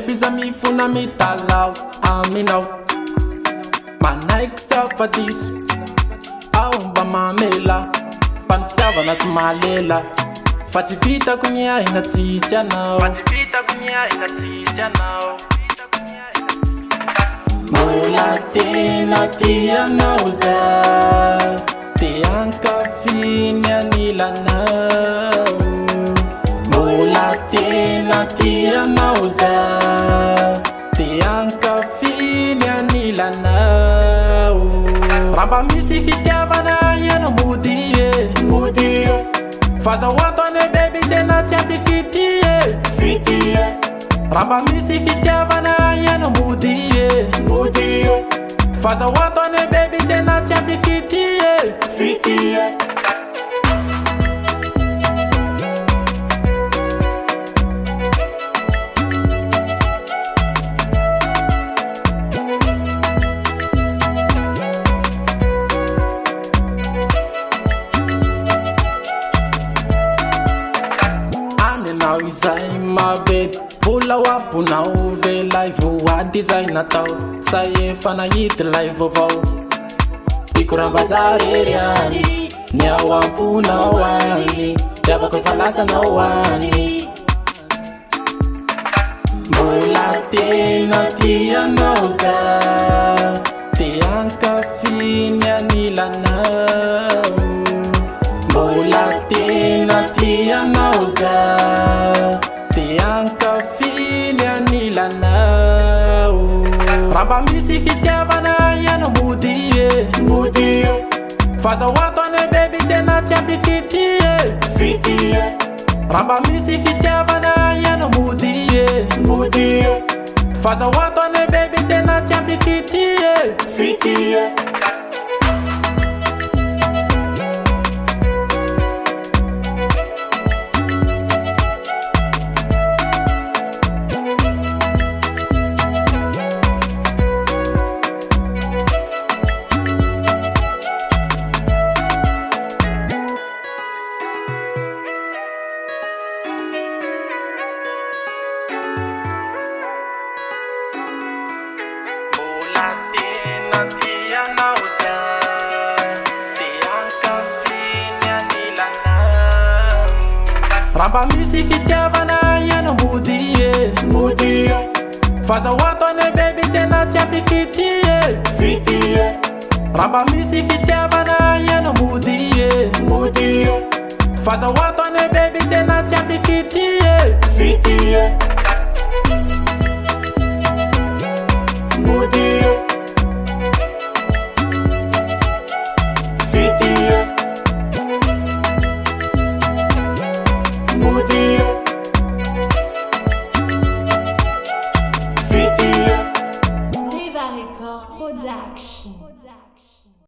baby za mifuna mitalao aminao manaiky safa diso aomba mamela panfitiavana tsy malela fa tsy vitako ny aina tsisy anao Mola tena tianao za te ankafiny anilanao Mola tena tianao za te ankafiny anilanao Ramba misy fitiavana iano modie Fazahoatone baby tena tsy ampy fitie Ramba misy fitiavana iano modie Fazahoatone baby tena tsy ampy fitie Now izay my baby Bola wabunao ve live wa design natao Saye fana hit live vao Ikura bazari riani Nyawa puna wani Jaba kwe falasa na wani Mola tena tia nauza Te ankafini anilanao Mola tena tia nauza Te ankafiny anilanao Ramba misy fitiavana iano modie Fazahoatone baby tena tsy ampy fitie Ramba misy fitiavana iano modie Fazahoatone baby tena tsy ampy fitie Tena tianao za te ankafiny anilanao Ramba misy fitiavana iano modie Fazahoatone baby tena tsy ampy fitie Ramba misy fitiavana iano modie Fazahoatone baby tena tsy